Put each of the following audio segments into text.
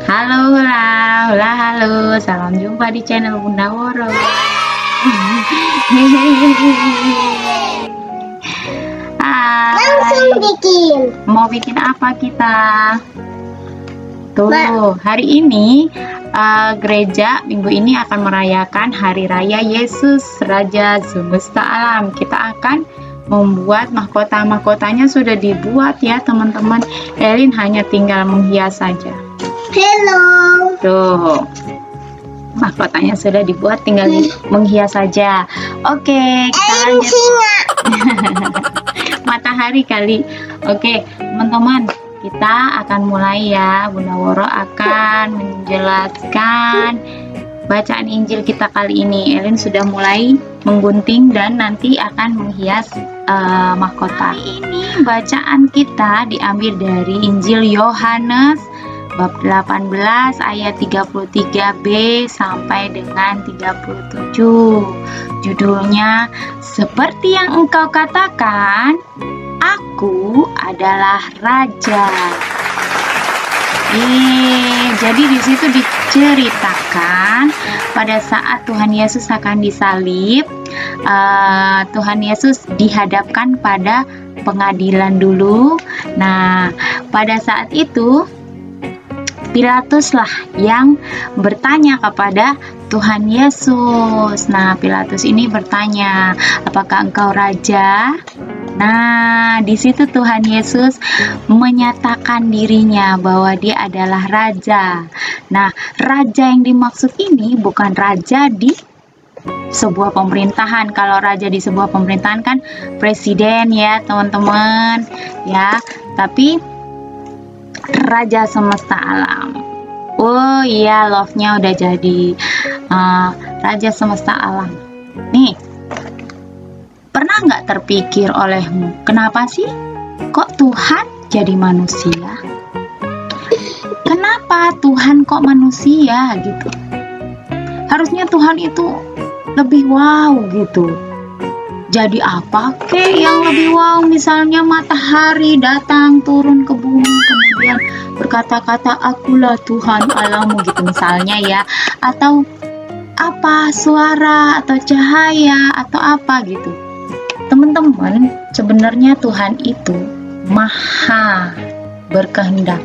Halo, halo, halo, halo. Salam jumpa di channel Bunda Woro. Langsung bikin. Mau bikin apa kita? Tuh, hari ini gereja minggu ini akan merayakan Hari Raya Yesus Raja Semesta Alam. Kita akan membuat mahkota-mahkotanya sudah dibuat ya teman-teman. Elin hanya tinggal menghias saja. Hello. Tuh, mahkotanya sudah dibuat, tinggal menghias saja. Oke, kita lanjut. Singa. Matahari kali. Oke, teman-teman, kita akan mulai ya. Bunda Woro akan menjelaskan bacaan Injil kita kali ini. Elin sudah mulai menggunting dan nanti akan menghias mahkota. Ini bacaan kita diambil dari Injil Yohanes bab 18 ayat 33b sampai dengan 37. Judulnya, seperti yang engkau katakan, aku adalah raja. Jadi di situ diceritakan pada saat Tuhan Yesus akan disalib, Tuhan Yesus dihadapkan pada pengadilan dulu. Nah, pada saat itu Pilatuslah yang bertanya kepada Tuhan Yesus. Nah, Pilatus ini bertanya, apakah engkau raja? Nah, di situ Tuhan Yesus menyatakan dirinya bahwa dia adalah raja. Nah, raja yang dimaksud ini bukan raja di sebuah pemerintahan. Kalau raja di sebuah pemerintahan kan presiden ya, teman-teman. Ya, tapi Raja Semesta Alam. Oh iya, love-nya udah jadi. Raja Semesta Alam. Nih, pernah nggak terpikir olehmu, kenapa sih kok Tuhan jadi manusia? Kenapa Tuhan kok manusia gitu? Harusnya Tuhan itu lebih wow gitu. Jadi apa kek yang lebih wow? Misalnya matahari datang turun ke bumi kemudian berkata-kata akulah Tuhan Allahmu gitu misalnya ya, atau apa, suara atau cahaya atau apa gitu. Teman-teman, sebenarnya Tuhan itu maha berkehendak.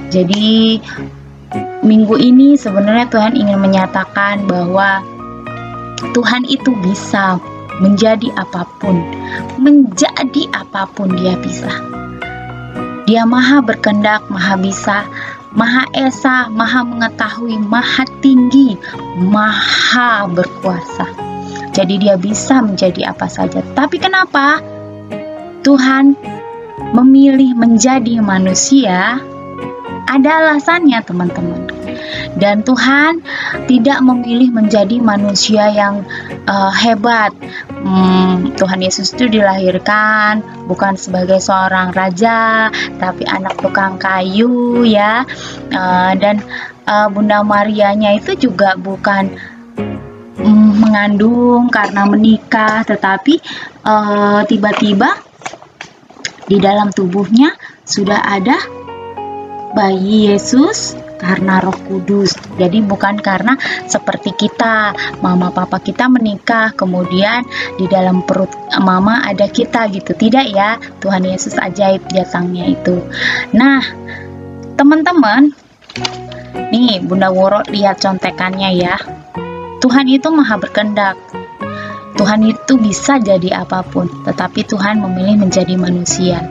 Jadi minggu ini sebenarnya Tuhan ingin menyatakan bahwa Tuhan itu bisa menjadi apapun dia bisa. Dia maha berkehendak, maha bisa, maha esa, maha mengetahui, maha tinggi, maha berkuasa. Jadi dia bisa menjadi apa saja. Tapi kenapa Tuhan memilih menjadi manusia? Ada alasannya teman-teman. Dan Tuhan tidak memilih menjadi manusia yang hebat. Tuhan Yesus itu dilahirkan bukan sebagai seorang raja, tapi anak tukang kayu ya. Dan Bunda Marianya itu juga bukan mengandung karena menikah, tetapi tiba-tiba di dalam tubuhnya sudah ada bayi Yesus karena Roh Kudus. Jadi bukan karena seperti kita, mama papa kita menikah kemudian di dalam perut mama ada kita gitu. Tidak ya, Tuhan Yesus ajaib datangnya itu. Nah, teman-teman, nih Bunda Woro lihat contekannya ya. Tuhan itu maha berkehendak. Tuhan itu bisa jadi apapun, tetapi Tuhan memilih menjadi manusia.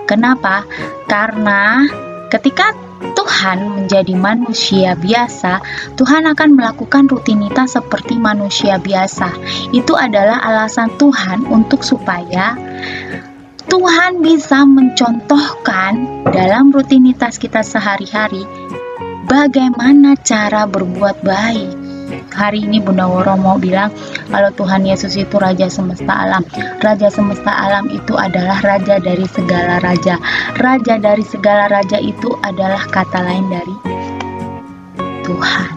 Kenapa? Karena ketika Tuhan menjadi manusia biasa, Tuhan akan melakukan rutinitas seperti manusia biasa. Itu adalah alasan Tuhan untuk supaya Tuhan bisa mencontohkan dalam rutinitas kita sehari-hari bagaimana cara berbuat baik. Hari ini Bunda Woro mau bilang kalau Tuhan Yesus itu Raja Semesta Alam. Raja Semesta Alam itu adalah raja dari segala raja. Raja dari segala raja itu adalah kata lain dari Tuhan.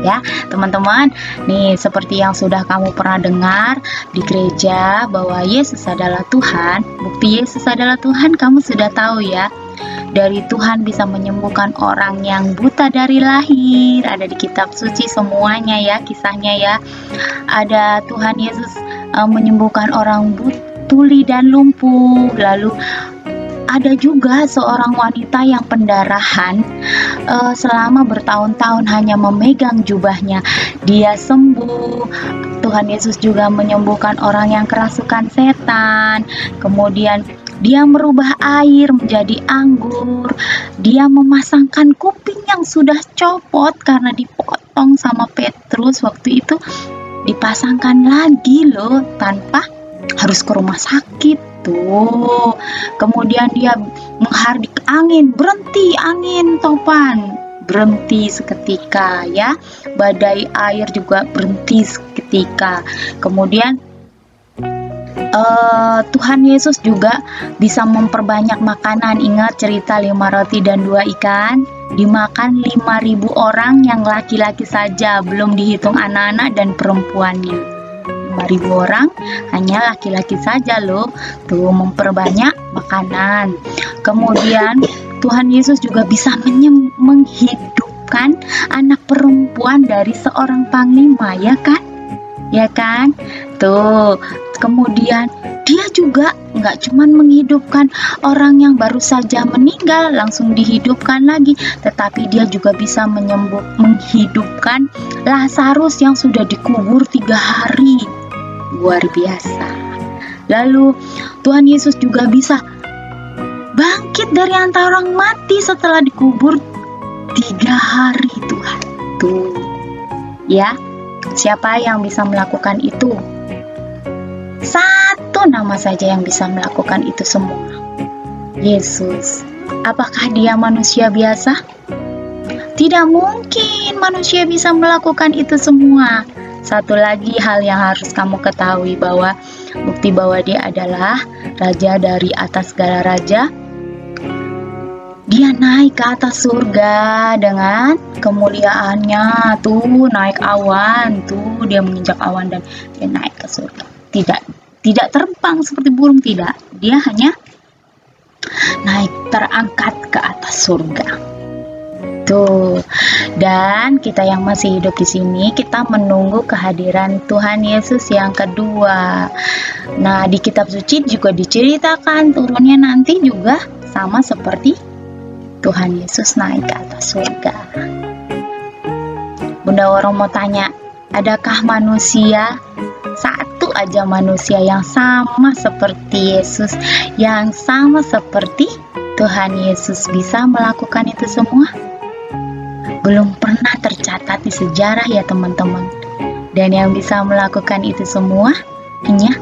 Ya, teman-teman, nih seperti yang sudah kamu pernah dengar di gereja bahwa Yesus adalah Tuhan. Bukti Yesus adalah Tuhan kamu sudah tahu ya. dari Tuhan bisa menyembuhkan orang yang buta dari lahir. Ada di kitab suci semuanya ya, kisahnya ya. Ada Tuhan Yesus menyembuhkan orang tuli dan lumpuh. Lalu ada juga seorang wanita yang pendarahan selama bertahun-tahun hanya memegang jubahnya, dia sembuh. Tuhan Yesus juga menyembuhkan orang yang kerasukan setan. Kemudian dia merubah air menjadi anggur. Dia memasangkan kuping yang sudah copot karena dipotong sama Petrus waktu itu, dipasangkan lagi loh tanpa harus ke rumah sakit. Tuh, kemudian dia menghardik angin, berhenti angin topan, berhenti seketika ya. Badai air juga berhenti seketika. Kemudian Tuhan Yesus juga bisa memperbanyak makanan. Ingat cerita 5 roti dan 2 ikan, dimakan 5.000 orang yang laki-laki saja, belum dihitung anak-anak dan perempuannya. 5.000 orang hanya laki-laki saja loh, tuh memperbanyak makanan. Kemudian Tuhan Yesus juga bisa menghidupkan anak perempuan dari seorang panglima, ya kan tuh. Kemudian dia juga nggak cuman menghidupkan orang yang baru saja meninggal langsung dihidupkan lagi, tetapi dia juga bisa menghidupkan Lazarus yang sudah dikubur 3 hari. Luar biasa. Lalu Tuhan Yesus juga bisa bangkit dari antara orang mati setelah dikubur 3 hari. Tuhan tuh ya, siapa yang bisa melakukan itu? Satu nama saja yang bisa melakukan itu semua, Yesus. Apakah dia manusia biasa? Tidak mungkin manusia bisa melakukan itu semua. Satu lagi hal yang harus kamu ketahui, bahwa bukti bahwa dia adalah raja dari atas segala raja. Dia naik ke atas surga dengan kemuliaannya, tuh naik awan, tuh dia menginjak awan dan dia naik ke surga. Tidak terbang seperti burung, tidak. Dia hanya naik, terangkat ke atas surga. Tuh. Dan kita yang masih hidup di sini, kita menunggu kehadiran Tuhan Yesus yang kedua. Nah, di kitab suci juga diceritakan turunnya nanti juga sama seperti Tuhan Yesus naik ke atas surga. Bunda Woro mau tanya, adakah manusia, satu aja manusia yang sama seperti Yesus, yang sama seperti Tuhan Yesus bisa melakukan itu semua? Belum pernah tercatat di sejarah ya teman-teman. Dan yang bisa melakukan itu semua hanya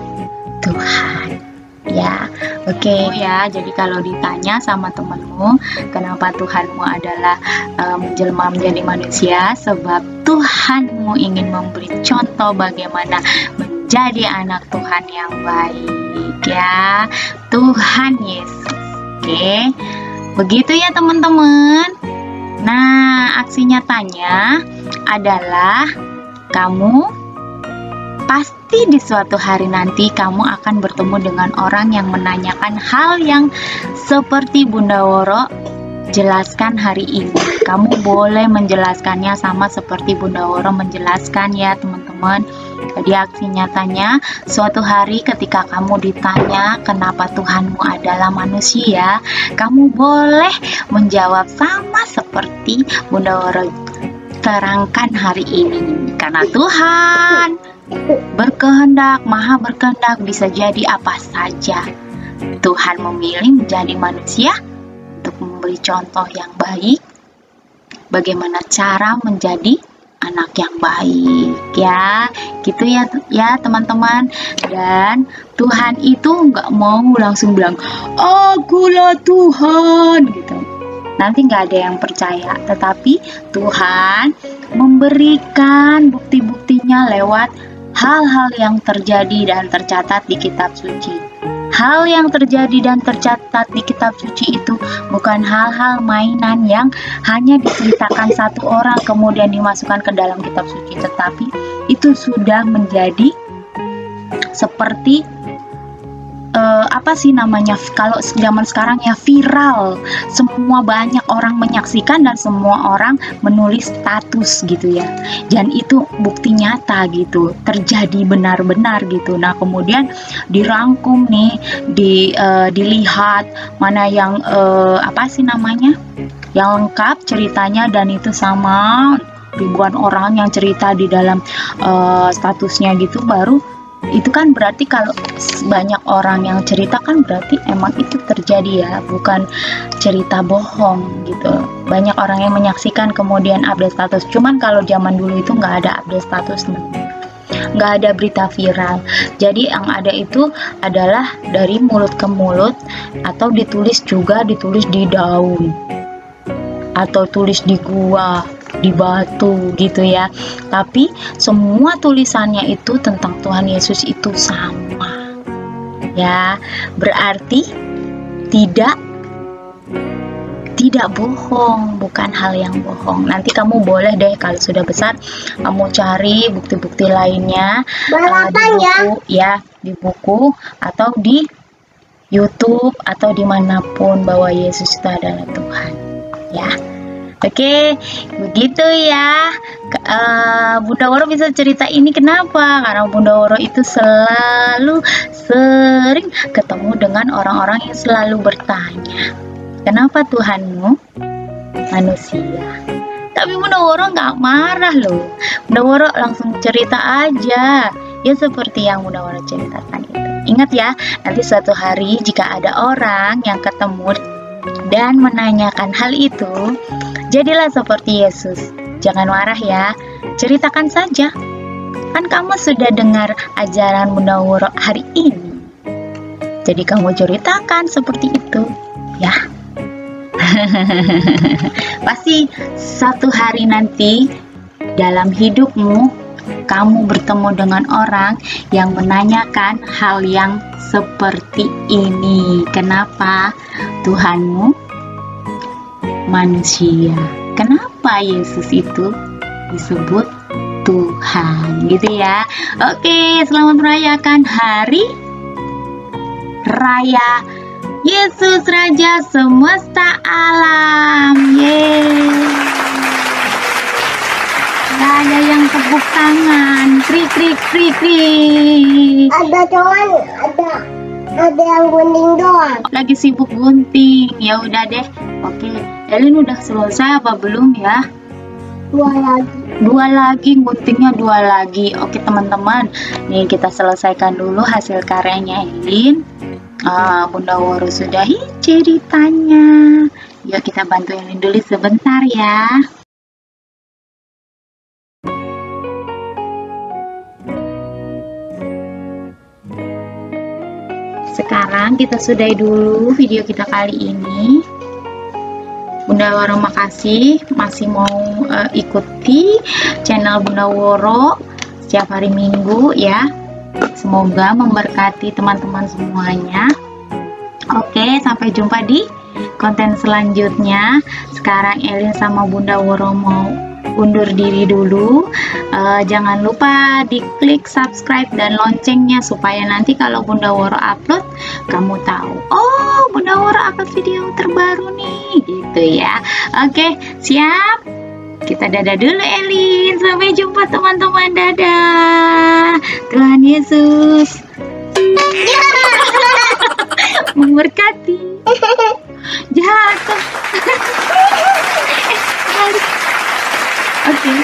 Tuhan. Ya, oke ya. Jadi kalau ditanya sama temanmu, kenapa Tuhanmu adalah menjelma menjadi manusia? Sebab Tuhanmu ingin memberi contoh bagaimana menjadi anak Tuhan yang baik ya. Tuhan Yesus. Oke. Begitu ya teman-teman. Nah, aksi nyatanya adalah kamu pasti di suatu hari nanti kamu akan bertemu dengan orang yang menanyakan hal yang seperti Bunda Woro jelaskan hari ini. Kamu boleh menjelaskannya sama seperti Bunda Woro menjelaskan ya teman-teman. Jadi aksi nyatanya, suatu hari ketika kamu ditanya kenapa Tuhanmu adalah manusia, kamu boleh menjawab sama seperti Bunda Woro terangkan hari ini. Karena Tuhan berkehendak, maha berkehendak, bisa jadi apa saja. Tuhan memilih menjadi manusia untuk memberi contoh yang baik, bagaimana cara menjadi anak yang baik ya, gitu ya teman-teman. Dan Tuhan itu nggak mau langsung bilang akulah Tuhan gitu, nanti nggak ada yang percaya. Tetapi Tuhan memberikan bukti-buktinya lewat hal-hal yang terjadi dan tercatat di kitab suci. Hal yang terjadi dan tercatat di kitab suci itu bukan hal-hal mainan yang hanya diceritakan satu orang kemudian dimasukkan ke dalam kitab suci, tetapi itu sudah menjadi seperti apa sih namanya, kalau zaman sekarang ya viral, semua banyak orang menyaksikan dan semua orang menulis status gitu ya, dan itu bukti nyata gitu, terjadi benar-benar gitu. Nah kemudian dirangkum nih, dilihat mana yang apa sih namanya, yang lengkap ceritanya, dan itu sama ribuan orang yang cerita di dalam statusnya gitu, baru itu kan berarti kalau banyak orang yang cerita kan berarti emang itu terjadi ya, bukan cerita bohong gitu. Banyak orang yang menyaksikan kemudian update status. Cuman kalau zaman dulu itu nggak ada update status, nggak ada berita viral. Jadi yang ada itu adalah dari mulut ke mulut, atau ditulis di daun, atau tulis di gua, di batu gitu ya. Tapi semua tulisannya itu tentang Tuhan Yesus itu sama ya, berarti tidak bohong, bukan hal yang bohong. Nanti kamu boleh deh kalau sudah besar kamu cari bukti-bukti lainnya di buku atau di YouTube atau dimanapun, bahwa Yesus itu adalah Tuhan ya. Oke, begitu ya. Bunda Woro bisa cerita ini kenapa? Karena Bunda Woro itu selalu sering ketemu dengan orang-orang yang selalu bertanya, kenapa Tuhanmu manusia? Tapi Bunda Woro nggak marah loh. Bunda Woro langsung cerita aja, ya seperti yang Bunda Woro ceritakan itu. Ingat ya, nanti suatu hari jika ada orang yang ketemu dan menanyakan hal itu, jadilah seperti Yesus. Jangan marah ya, ceritakan saja. Kan kamu sudah dengar ajaran Bunda Woro hari ini. Jadi kamu ceritakan seperti itu, ya. Pasti suatu hari nanti dalam hidupmu kamu bertemu dengan orang yang menanyakan hal yang seperti ini. Kenapa Tuhanmu manusia? Kenapa Yesus itu disebut Tuhan? Gitu ya. Oke, selamat merayakan hari Raya Yesus Raja Semesta Alam. Yeay. Gak ada yang tepuk tangan. Krik krik krik krik. Ada cuman ada yang gunting doang. Lagi sibuk gunting. Ya udah deh. Oke, Elin udah selesai apa belum ya? Dua lagi guntingnya, 2 lagi. Oke teman-teman, nih kita selesaikan dulu hasil karyanya Elin. Bunda Woro sudahi ceritanya. Yuk kita bantu Elin dulu sebentar ya. Sekarang kita sudahi dulu video kita kali ini. Bunda Woro makasih masih mau ikuti channel Bunda Woro setiap hari Minggu ya. Semoga memberkati teman-teman semuanya. Oke, sampai jumpa di konten selanjutnya. Sekarang Elin sama Bunda Woro mau undur diri dulu. Jangan lupa diklik subscribe dan loncengnya supaya nanti kalau Bunda Woro upload kamu tahu, oh Bunda Woro upload video terbaru nih, gitu ya. Oke, siap? Kita dadah dulu Elin. Sampai jumpa teman-teman, dadah. Tuhan Yesus memberkati. Jatuh. Oke.